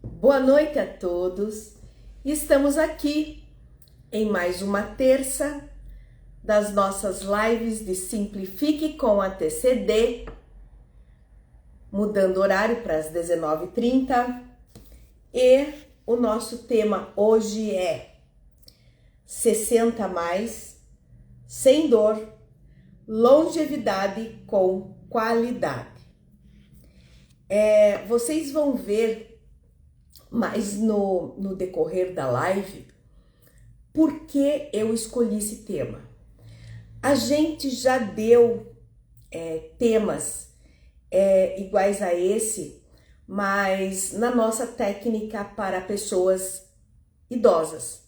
Boa noite a todos. Estamos aqui em mais uma terça das nossas lives de Simplifique com a TCD, mudando o horário para as 19h30. E o nosso tema hoje é 60 mais, sem dor, longevidade com qualidade. Vocês vão ver mais no decorrer da live por que eu escolhi esse tema. A gente já deu temas iguais a esse, mas na nossa técnica para pessoas idosas.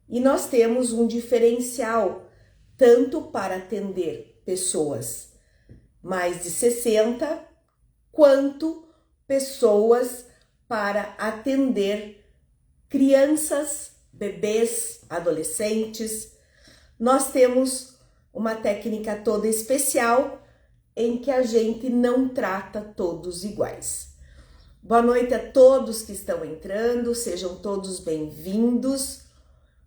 E nós temos um diferencial tanto para atender pessoas mais de 60, quanto pessoas para atender crianças, bebês, adolescentes. Nós temos uma técnica toda especial em que a gente não trata todos iguais. Boa noite a todos que estão entrando, sejam todos bem-vindos.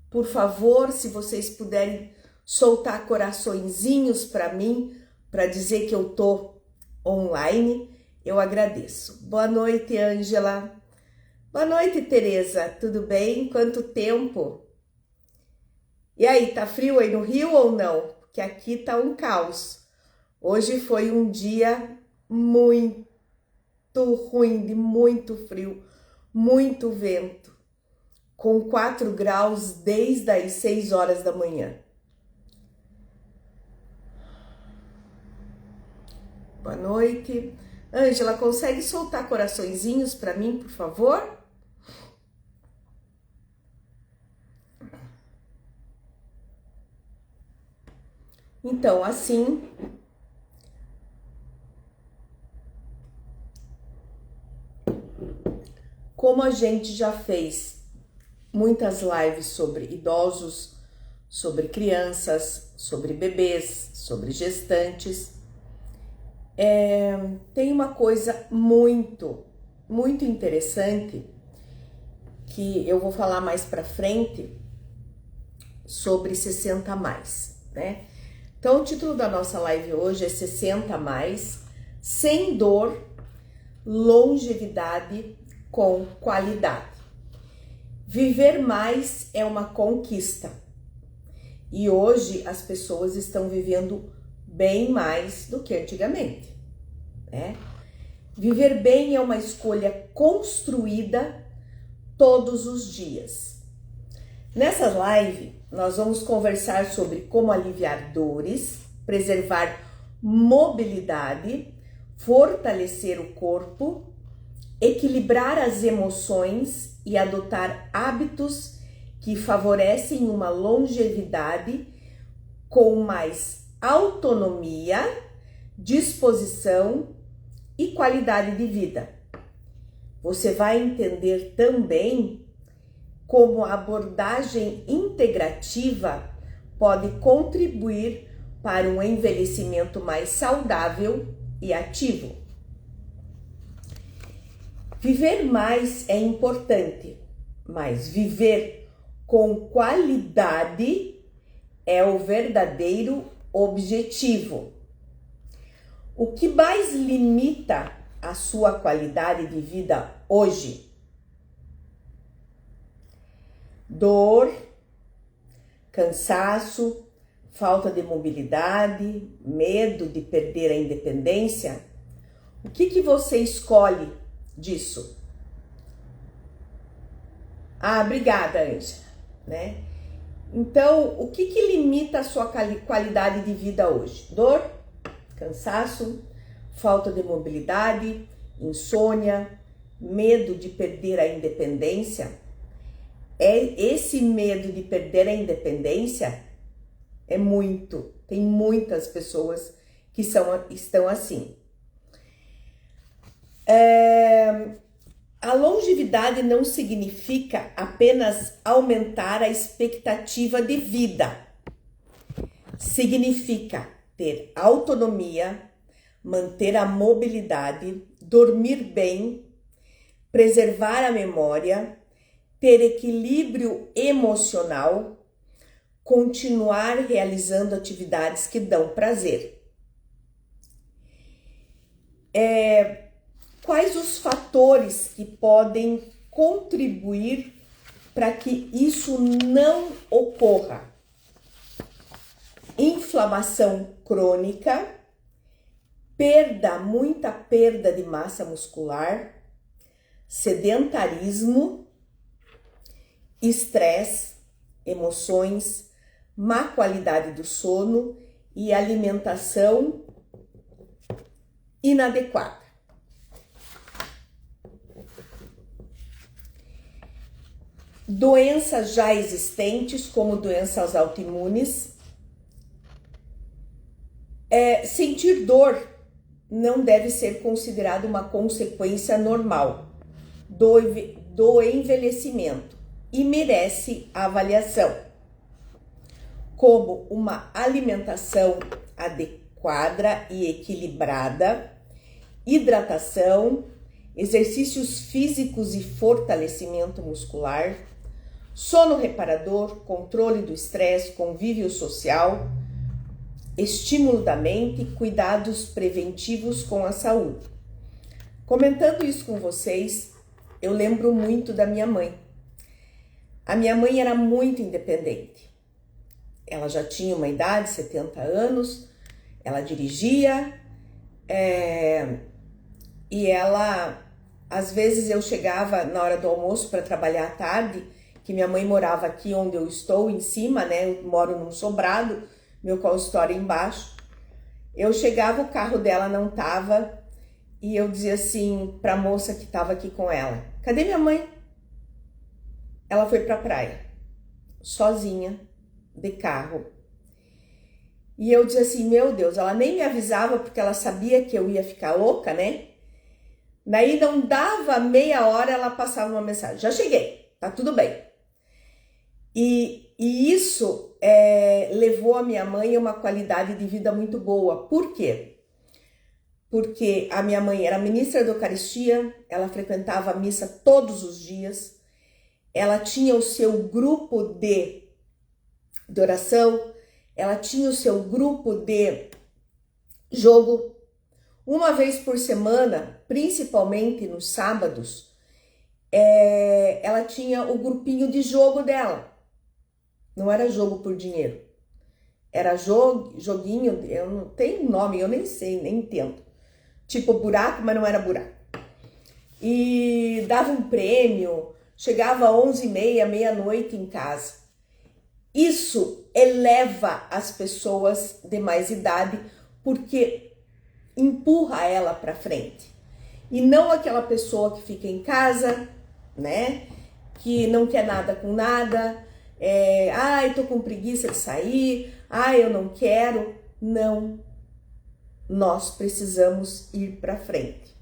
Por favor, se vocês puderem soltar coraçõezinhos para mim, para dizer que eu tô online, eu agradeço. Boa noite, Ângela. Boa noite, Tereza. Tudo bem? Quanto tempo? E aí, tá frio aí no Rio ou não? Porque aqui tá um caos. Hoje foi um dia muito ruim, de muito frio, muito vento, com 4 graus desde as 6 horas da manhã. Boa noite. Ângela, consegue soltar coraçõezinhos para mim, por favor? Então, assim, como a gente já fez muitas lives sobre idosos, sobre crianças, sobre bebês, sobre gestantes, tem uma coisa muito interessante que eu vou falar mais pra frente sobre 60 mais, né? Então, o título da nossa live hoje é 60 mais, sem dor, longevidade com qualidade. Viver mais é uma conquista. E hoje as pessoas estão vivendo bem mais do que antigamente, né? Viver bem é uma escolha construída todos os dias. Nessa live, nós vamos conversar sobre como aliviar dores, preservar mobilidade, fortalecer o corpo, equilibrar as emoções e adotar hábitos que favorecem uma longevidade com mais autonomia, disposição e qualidade de vida. Você vai entender também como a abordagem integrativa pode contribuir para um envelhecimento mais saudável e ativo. Viver mais é importante, mas viver com qualidade é o verdadeiro objetivo. O que mais limita a sua qualidade de vida hoje? Dor, cansaço, falta de mobilidade, medo de perder a independência? O que você escolhe disso? Obrigada, Ângela, né? Então, o que limita a sua qualidade de vida hoje? Dor, cansaço, falta de mobilidade, insônia, medo de perder a independência? Esse medo de perder a independência tem muitas pessoas que estão assim. A longevidade não significa apenas aumentar a expectativa de vida. Significa ter autonomia, manter a mobilidade, dormir bem preservar a memória, ter equilíbrio emocional, continuar realizando atividades que dão prazer. Quais os fatores que podem contribuir para que isso não ocorra? Inflamação crônica, muita perda de massa muscular, sedentarismo, estresse, emoções, má qualidade do sono e alimentação inadequada. Doenças já existentes, como doenças autoimunes. Sentir dor não deve ser considerado uma consequência normal do envelhecimento e merece avaliação, como uma alimentação adequada e equilibrada, hidratação, exercícios físicos e fortalecimento muscular, sono reparador, controle do estresse, convívio social, estímulo da mente, cuidados preventivos com a saúde. Comentando isso com vocês, eu lembro muito da minha mãe. A minha mãe era muito independente. Ela já tinha uma idade, 70 anos, ela dirigia, e ela, às vezes eu chegava na hora do almoço para trabalhar à tarde, que minha mãe morava aqui onde eu estou, em cima, né? Eu moro num sobrado, meu consultório embaixo. Eu chegava, o carro dela não tava, e eu dizia assim para a moça que estava aqui com ela: cadê minha mãe? Ela foi para a praia, sozinha, de carro. E eu dizia assim: meu Deus, ela nem me avisava porque ela sabia que eu ia ficar louca, né? Daí não dava meia hora, ela passava uma mensagem: já cheguei, tá tudo bem. E isso levou a minha mãe a uma qualidade de vida muito boa. Por quê? Porque a minha mãe era ministra da Eucaristia, ela frequentava a missa todos os dias, ela tinha o seu grupo de oração, ela tinha o seu grupo de jogo. Uma vez por semana, principalmente nos sábados, ela tinha o grupinho de jogo dela. Não era jogo por dinheiro, era joguinho, eu não tenho nome, eu nem sei, nem entendo. Tipo buraco, mas não era buraco. E dava um prêmio, chegava às 11h30, meia-noite em casa. Isso eleva as pessoas de mais idade, porque empurra ela para frente. E não aquela pessoa que fica em casa, né? Que não quer nada com nada. Ai, tô com preguiça de sair. Ai, eu não quero. Não. Nós precisamos ir para frente.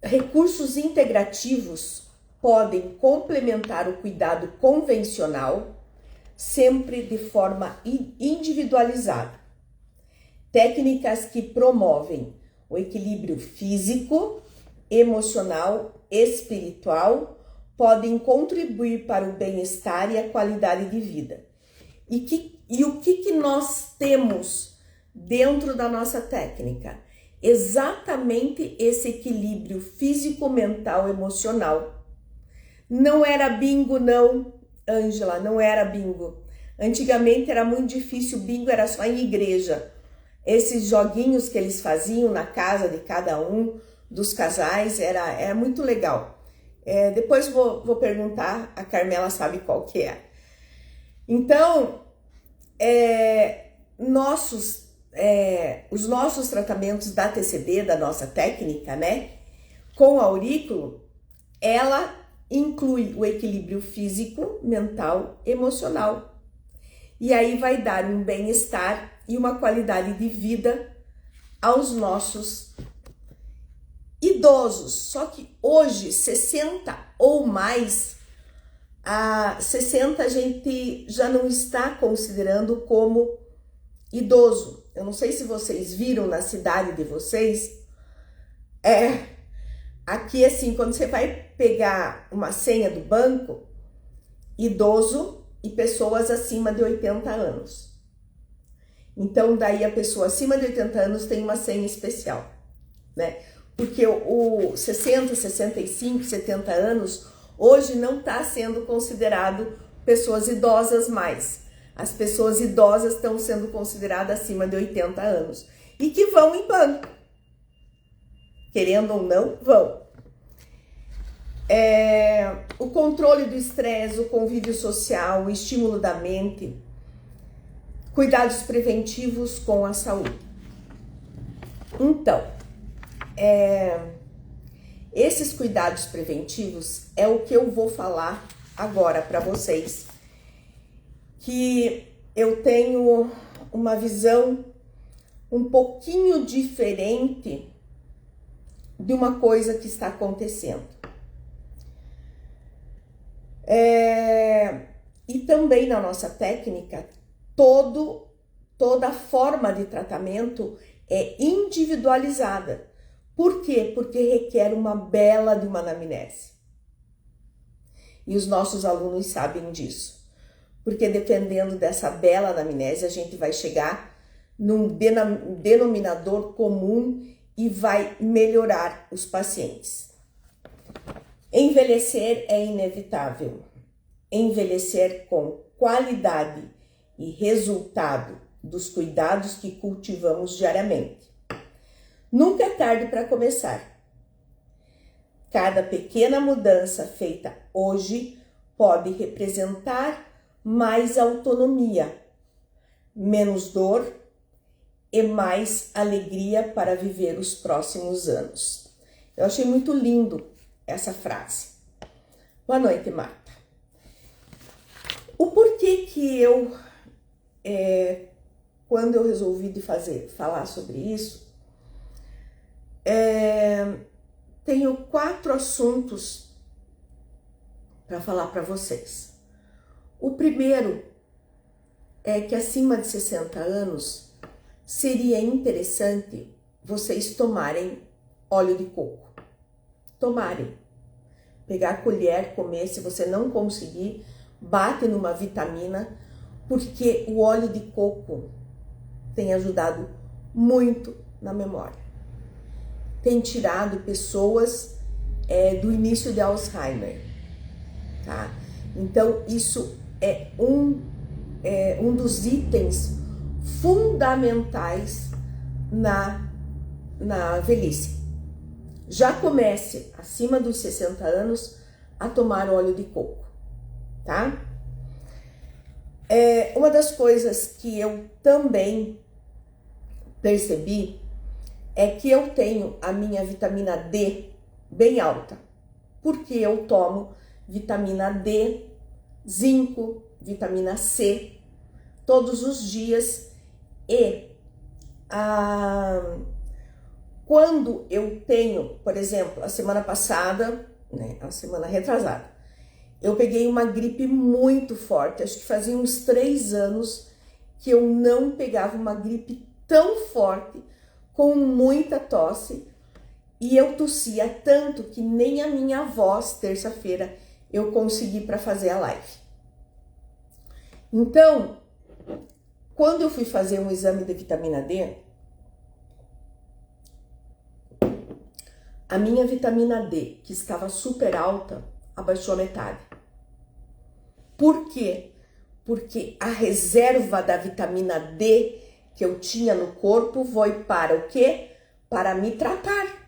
Recursos integrativos podem complementar o cuidado convencional, sempre de forma individualizada. Técnicas que promovem o equilíbrio físico, emocional, espiritual, podem contribuir para o bem-estar e a qualidade de vida. E o que nós temos dentro da nossa técnica? Exatamente esse equilíbrio físico, mental, emocional. Não era bingo não, Ângela, não era bingo. Antigamente era muito difícil, bingo era só em igreja. Esses joguinhos que eles faziam na casa de cada um dos casais, era muito legal. Depois vou perguntar, a Carmela sabe qual que é. Então, os nossos tratamentos da TCD, da nossa técnica, né, com aurículo, ela inclui o equilíbrio físico, mental, emocional. E aí vai dar um bem-estar e uma qualidade de vida aos nossos idosos. Só que hoje, 60 ou mais, a 60 a gente já não está considerando como idoso. eu não sei se vocês viram na cidade de vocês, aqui assim, quando você vai pegar uma senha do banco, idoso e pessoas acima de 80 anos. Então, daí a pessoa acima de 80 anos tem uma senha especial, né? Porque o 60, 65, 70 anos, hoje não está sendo considerado pessoas idosas mais. As pessoas idosas estão sendo consideradas acima de 80 anos e que vão em banco. Querendo ou não, vão. O controle do estresse, o convívio social, o estímulo da mente, cuidados preventivos com a saúde. Então, esses cuidados preventivos é o que eu vou falar agora para vocês, que eu tenho uma visão um pouquinho diferente de uma coisa que está acontecendo. E também na nossa técnica, toda forma de tratamento é individualizada. Por quê? Porque requer uma bela de uma anamnese. E os nossos alunos sabem disso. Porque dependendo dessa bela anamnese, a gente vai chegar num denominador comum e vai melhorar os pacientes. Envelhecer é inevitável. Envelhecer com qualidade e resultado dos cuidados que cultivamos diariamente. Nunca é tarde para começar. Cada pequena mudança feita hoje pode representar mais autonomia, menos dor e mais alegria para viver os próximos anos. Eu achei muito lindo essa frase. Boa noite, Marta. O porquê que eu, quando eu resolvi falar sobre isso, tenho 4 assuntos para falar para vocês. O primeiro é que acima de 60 anos seria interessante vocês tomarem óleo de coco. Pegar a colher, comer, se você não conseguir, bate numa vitamina, porque o óleo de coco tem ajudado muito na memória. Tem tirado pessoas do início de Alzheimer, tá? Então, isso é um dos itens fundamentais na velhice. Já comece, acima dos 60 anos, a tomar óleo de coco, tá? Uma das coisas que eu também percebi é que eu tenho a minha vitamina D bem alta, porque eu tomo vitamina D, zinco, vitamina C todos os dias e quando eu tenho, por exemplo, a semana passada, né, a semana retrasada, eu peguei uma gripe muito forte, acho que fazia uns 3 anos que eu não pegava uma gripe tão forte, com muita tosse, e eu tossia tanto que nem a minha voz, terça-feira, eu consegui para fazer a live. Então, quando eu fui fazer um exame de vitamina D, a minha vitamina D, que estava super alta, abaixou a metade. Por quê? Porque a reserva da vitamina D que eu tinha no corpo foi para o quê? Para me tratar.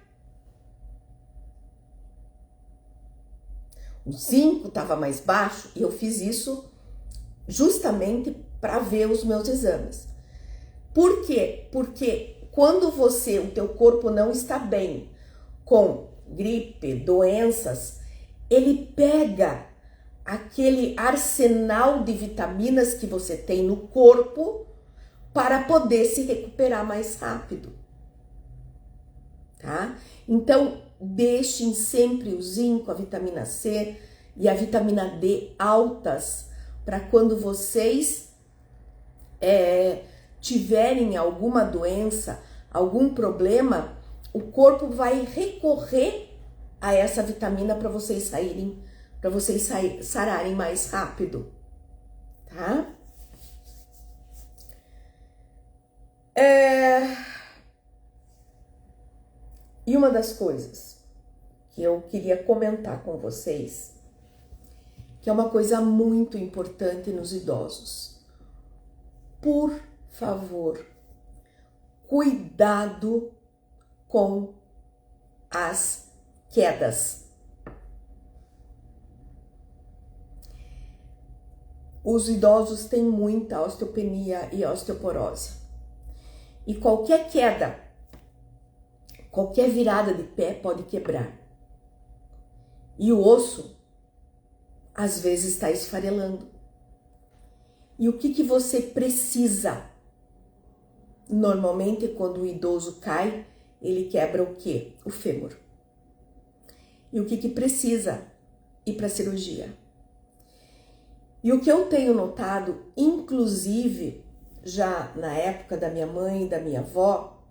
O zinco estava mais baixo e eu fiz isso justamente para ver os meus exames. Por quê? Porque quando o teu corpo não está bem com gripe, doenças, ele pega aquele arsenal de vitaminas que você tem no corpo para poder se recuperar mais rápido, tá? Então, deixem sempre o zinco, a vitamina C e a vitamina D altas para quando vocês tiverem alguma doença, algum problema, o corpo vai recorrer a essa vitamina para vocês sararem mais rápido, tá? E uma das coisas que eu queria comentar com vocês, que é uma coisa muito importante nos idosos. Por favor, cuidado com as quedas. Os idosos têm muita osteopenia e osteoporose. E qualquer queda, qualquer virada de pé pode quebrar. E o osso, às vezes, está esfarelando. E o que você precisa? Normalmente, quando o idoso cai, ele quebra o quê? O fêmur. E o que precisa? Ir para a cirurgia. E o que eu tenho notado, inclusive, já na época da minha mãe e da minha avó,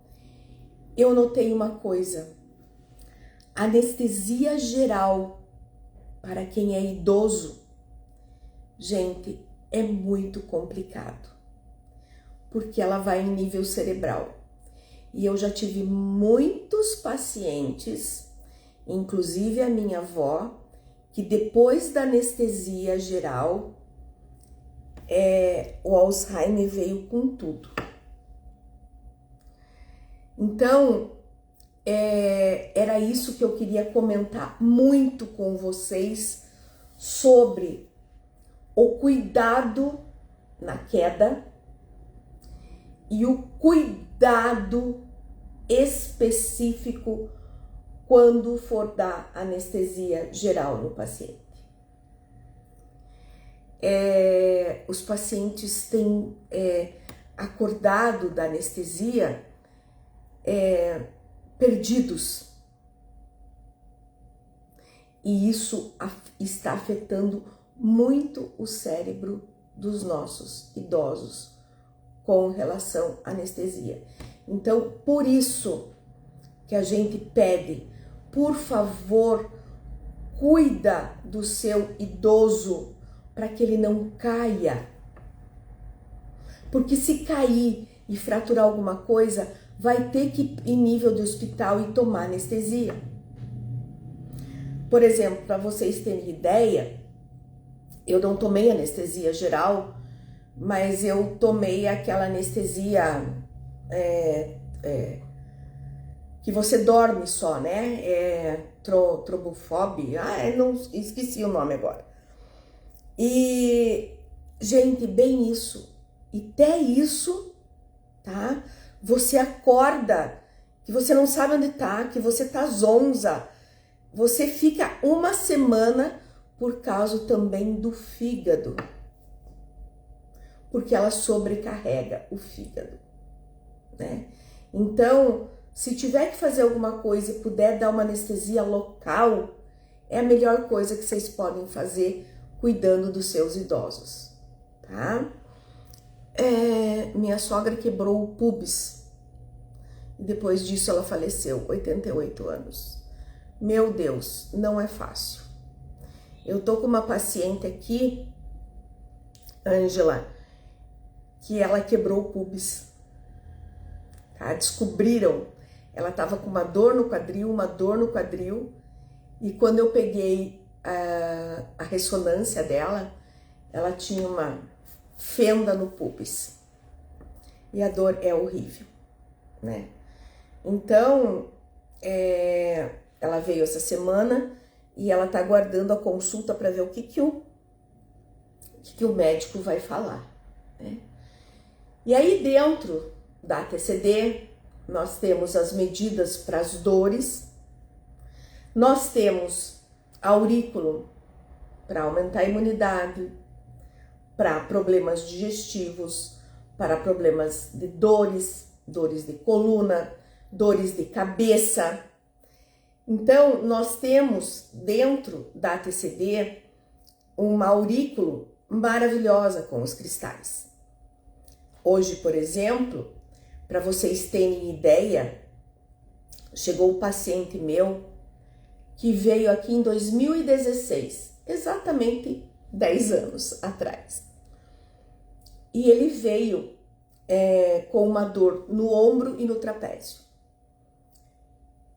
eu notei uma coisa. Anestesia geral para quem é idoso, gente, é muito complicado, porque ela vai em nível cerebral. E eu já tive muitos pacientes, inclusive a minha avó, que depois da anestesia geral, o Alzheimer veio com tudo. Então, era isso que eu queria comentar muito com vocês sobre o cuidado na queda e o cuidado específico quando for dar anestesia geral no paciente. Os pacientes têm acordado da anestesia perdidos. E isso está afetando muito o cérebro dos nossos idosos com relação à anestesia. Então, por isso que a gente pede, por favor, cuida do seu idoso para que ele não caia. Porque se cair e fraturar alguma coisa, vai ter que ir em nível de hospital e tomar anestesia. Por exemplo, para vocês terem ideia, eu não tomei anestesia geral, mas eu tomei aquela anestesia que você dorme só, né? Trobofobia, não esqueci o nome agora. E, gente, bem isso. E até isso, tá? Você acorda, que você não sabe onde tá, que você tá zonza. Você fica uma semana por causa também do fígado. Porque ela sobrecarrega o fígado, né? Então, se tiver que fazer alguma coisa e puder dar uma anestesia local, é a melhor coisa que vocês podem fazer cuidando dos seus idosos, tá? Minha sogra quebrou o pubis e depois disso ela faleceu, 88 anos. Meu Deus, não é fácil. Eu tô com uma paciente aqui, Ângela, que ela quebrou o pubis, tá? Descobriram, ela tava com uma dor no quadril, e quando eu peguei a ressonância dela, ela tinha uma fenda no pubis. E a dor é horrível, né? Então, ela veio essa semana e ela tá aguardando a consulta para ver o que o médico vai falar, né? E aí dentro da ATCD, nós temos as medidas para as dores, nós temos aurículo para aumentar a imunidade, para problemas digestivos, para problemas de dores de coluna, dores de cabeça. Então, nós temos dentro da ATCD uma aurículo maravilhosa com os cristais. Hoje, por exemplo, para vocês terem ideia, chegou um paciente meu que veio aqui em 2016, exatamente 10 anos atrás. E ele veio com uma dor no ombro e no trapézio.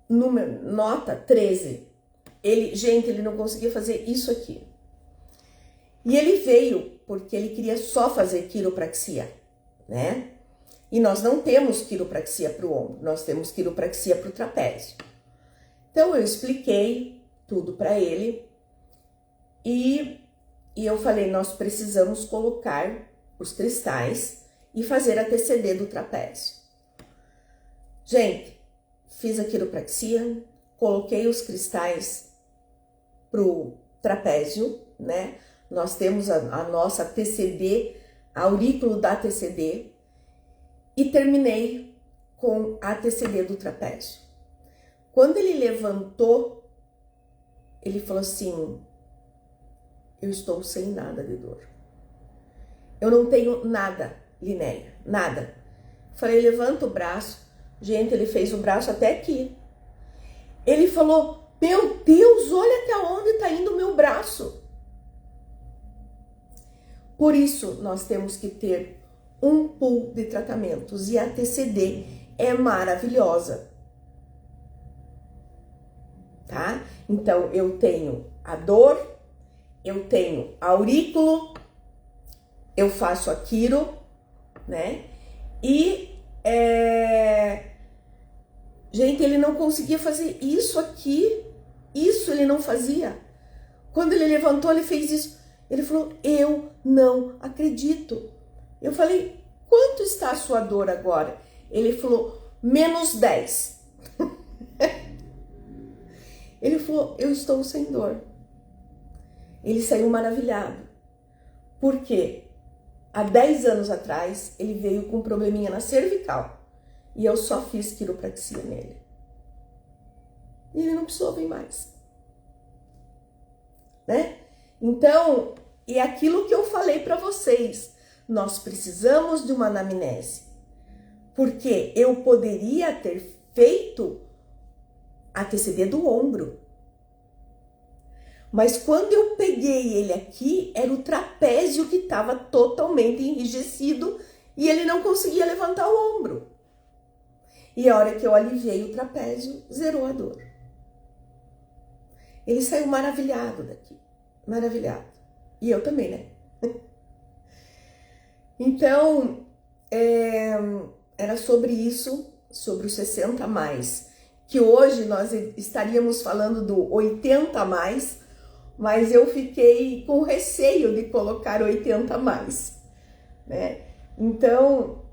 Nota 13. Ele não conseguia fazer isso aqui. E ele veio porque ele queria só fazer quiropraxia, né? E nós não temos quiropraxia para o ombro, nós temos quiropraxia para o trapézio. Então eu expliquei tudo para ele e eu falei, nós precisamos colocar os cristais e fazer a TCD do trapézio. Gente, fiz a quiropraxia, coloquei os cristais pro trapézio, né? Nós temos a nossa TCD, aurículo da TCD, e terminei com a TCD do trapézio. Quando ele levantou, ele falou assim, eu estou sem nada de dor. Eu não tenho nada, Linéia, nada. Falei, levanta o braço. Gente, ele fez o braço até aqui. Ele falou, meu Deus, olha até onde está indo o meu braço. Por isso, nós temos que ter um pool de tratamentos e a TCD é maravilhosa, tá? Então, eu tenho a dor, eu tenho aurículo, eu faço a quiro, né? E, gente, ele não conseguia fazer isso aqui, isso ele não fazia. Quando ele levantou, ele fez isso. Ele falou, eu não acredito. Eu falei, quanto está a sua dor agora? Ele falou, -10. Ele falou, eu estou sem dor. Ele saiu maravilhado. Por quê? Há 10 anos atrás, ele veio com um probleminha na cervical. E eu só fiz quiropraxia nele. E ele não precisou vir mais. Né? Então, é aquilo que eu falei para vocês. Nós precisamos de uma anamnese. Porque eu poderia ter feito a TCD do ombro. Mas quando eu peguei ele aqui, era o trapézio que estava totalmente enrijecido e ele não conseguia levantar o ombro. E a hora que eu aliviei o trapézio, zerou a dor. Ele saiu maravilhado daqui. Maravilhado. E eu também, né? Então, era sobre isso, sobre os 60 a mais. Que hoje nós estaríamos falando do 80 a mais, mas eu fiquei com receio de colocar 80 a mais, né? Então,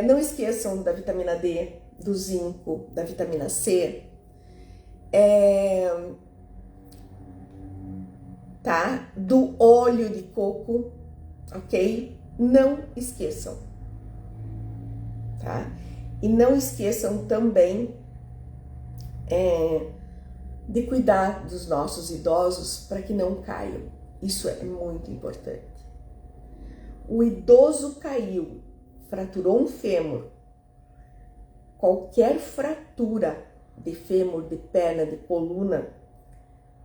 não esqueçam da vitamina D, do zinco, da vitamina C, tá? Do óleo de coco, ok? Não esqueçam, tá? E não esqueçam também de cuidar dos nossos idosos para que não caiam. Isso é muito importante. O idoso caiu, fraturou um fêmur, qualquer fratura de fêmur, de perna, de coluna,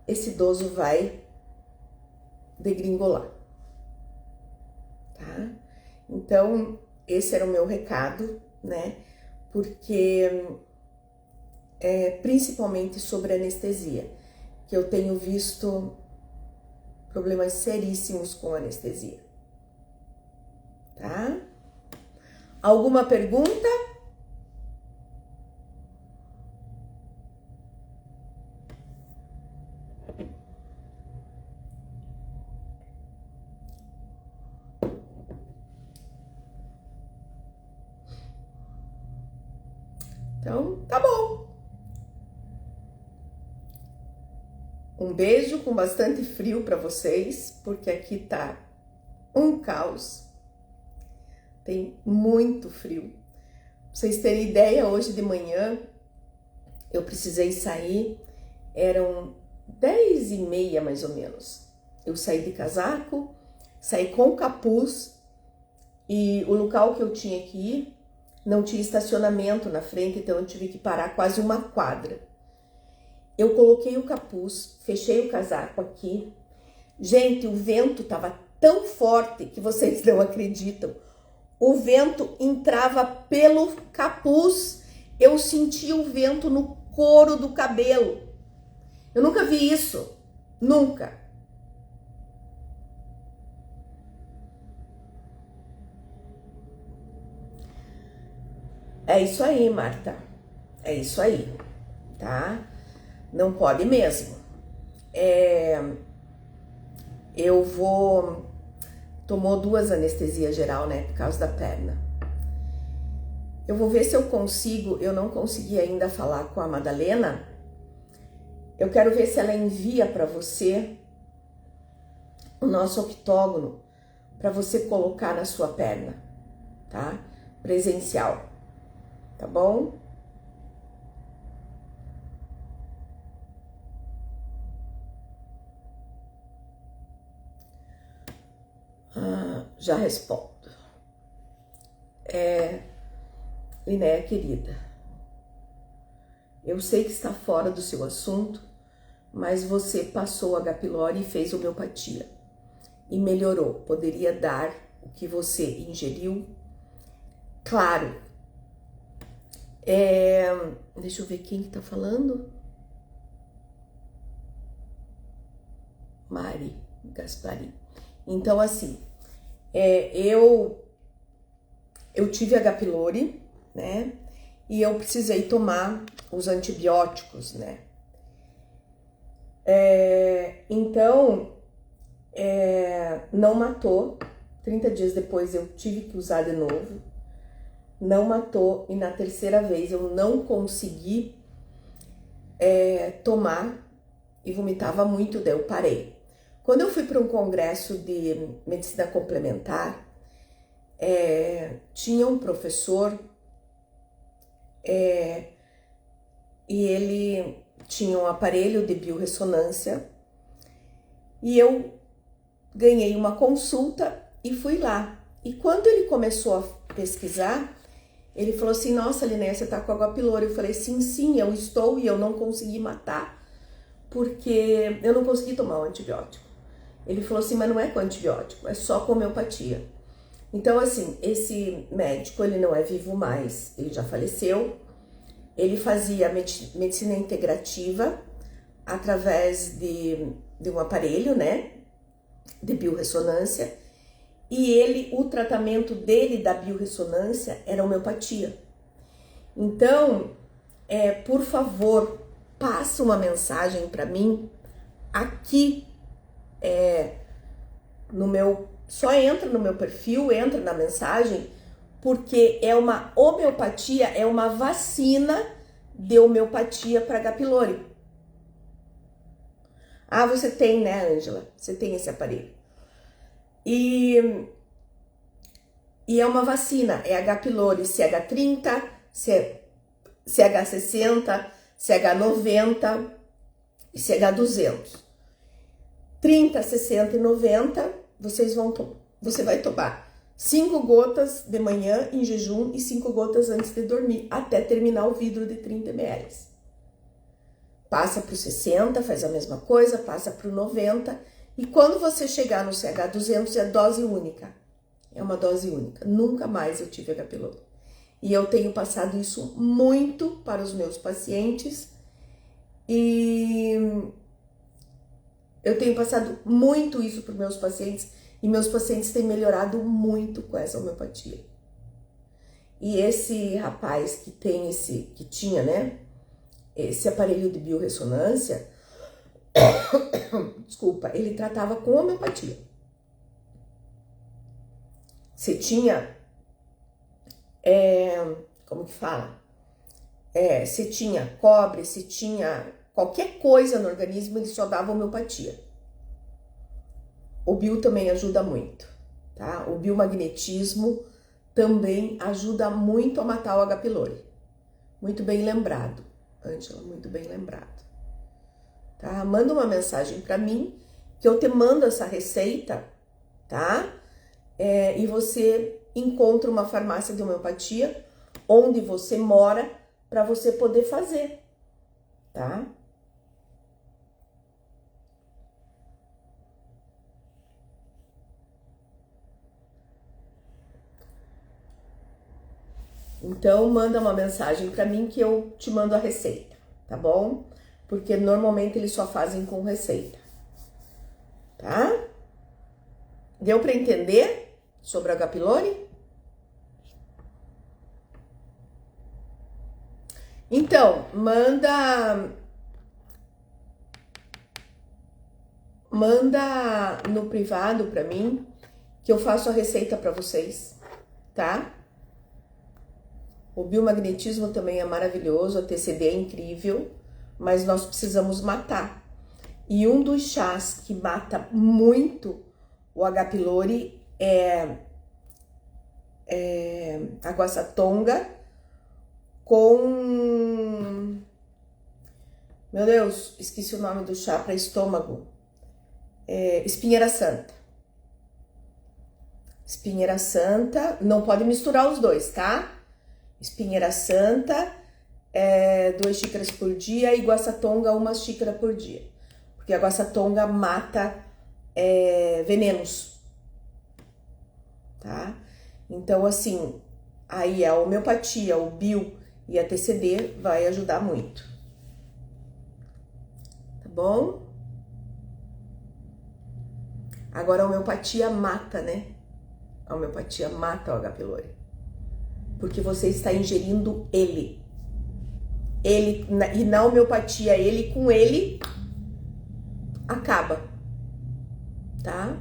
esse idoso vai degringolar, tá? Então, esse era o meu recado, né? Porque principalmente sobre anestesia, que eu tenho visto problemas seríssimos com anestesia, tá? Alguma pergunta? Então, tá bom. Um beijo com bastante frio para vocês, porque aqui tá um caos. Tem muito frio. Pra vocês terem ideia, hoje de manhã eu precisei sair, eram 10h30 mais ou menos. Eu saí de casaco, saí com capuz E o local que eu tinha que ir não tinha estacionamento na frente, então eu tive que parar quase uma quadra. Eu coloquei o capuz, fechei o casaco aqui. Gente, o vento estava tão forte que vocês não acreditam. O vento entrava pelo capuz, eu sentia o vento no couro do cabelo. Eu nunca vi isso, nunca. É isso aí, Marta. É isso aí, tá? Não pode mesmo. Eu vou... Tomou 2 anestesias geral, né? Por causa da perna. Eu vou ver se eu consigo... Eu não consegui ainda falar com a Madalena. Eu quero ver se ela envia para você o nosso octógono para você colocar na sua perna, tá? Presencial, tá bom? Já respondo. Linéia querida, eu sei que está fora do seu assunto, mas você passou H. pylori e fez homeopatia e melhorou. Poderia dar o que você ingeriu? Claro. Deixa eu ver quem que tá falando. Mari Gaspari. Então, assim, eu tive H. pylori, né? E eu precisei tomar os antibióticos, né? Então, não matou. 30 dias depois eu tive que usar de novo. Não matou. E na terceira vez eu não consegui tomar e vomitava muito, daí eu parei. Quando eu fui para um congresso de medicina complementar, tinha um professor e ele tinha um aparelho de biorressonância e eu ganhei uma consulta e fui lá. E quando ele começou a pesquisar, ele falou assim: nossa, Linéia, você tá com H. pylori. Eu falei: sim, eu estou, e eu não consegui matar porque eu não consegui tomar o antibiótico. Ele falou assim: mas não é com antibiótico, é só com homeopatia. Então, assim, esse médico, ele não é vivo mais, ele já faleceu. Ele fazia medicina integrativa através de um aparelho, né, de biorressonância. E o tratamento dele da biorressonância era homeopatia. Então, por favor, passa uma mensagem para mim aqui no meu... Só entra no meu perfil, entra na mensagem, porque é uma homeopatia, é uma vacina de homeopatia para H. pylori. Ah, você tem, né, Ângela? Você tem esse aparelho. E é uma vacina, é H. pylori CH30, CH60, CH90 e CH200. 30, 60 e 90, você vai tomar 5 gotas de manhã em jejum e 5 gotas antes de dormir, até terminar o vidro de 30 ml. Passa para o 60, faz a mesma coisa, passa para o 90, e quando você chegar no CH200 é dose única. É uma dose única. Nunca mais eu tive H. pylori. E eu tenho passado isso muito para os meus pacientes, e eu tenho passado muito isso para os meus pacientes, e meus pacientes têm melhorado muito com essa homeopatia. E esse rapaz que tinha, né, esse aparelho de biorressonância, desculpa, ele tratava com homeopatia. Você tinha, como que fala? Se tinha cobre, se tinha qualquer coisa no organismo, ele só dava homeopatia. O bio também ajuda muito, tá? O biomagnetismo também ajuda muito a matar o H. pylori. Muito bem lembrado, Ângela, muito bem lembrado. Tá? Manda uma mensagem para mim, que eu te mando essa receita, tá? E você encontra uma farmácia de homeopatia onde você mora para você poder fazer, tá? Então, manda uma mensagem para mim que eu te mando a receita, tá bom? Porque normalmente eles só fazem com receita, tá? Deu para entender sobre a H. pylori? Então, manda no privado para mim que eu faço a receita para vocês, tá? O biomagnetismo também é maravilhoso, a TCD é incrível, mas nós precisamos matar. E um dos chás que mata muito o H. pylori é aguaçatonga com... Meu Deus, esqueci o nome do chá para estômago. Espinheira Santa. Espinheira Santa, não pode misturar os dois, tá? Espinheira Santa, 2 xícaras por dia, e guaçatonga 1 xícara por dia. Porque a guaçatonga mata venenos, tá? Então, assim, aí a homeopatia, o bio e a TCD vai ajudar muito. Tá bom? Agora a homeopatia mata, né? A homeopatia mata o H. pylori. Porque você está ingerindo ele. E na homeopatia, ele com ele acaba, tá?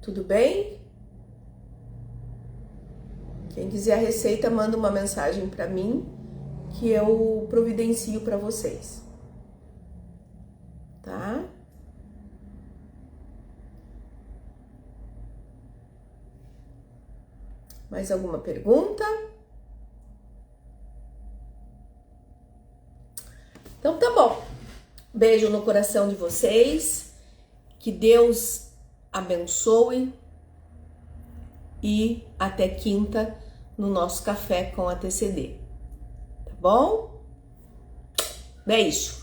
Tudo bem? Quem quiser a receita, manda uma mensagem para mim que eu providencio para vocês, tá? Mais alguma pergunta? Então tá bom. Beijo no coração de vocês. Que Deus abençoe. E até quinta no nosso café com a TCD. Tá bom? Beijo.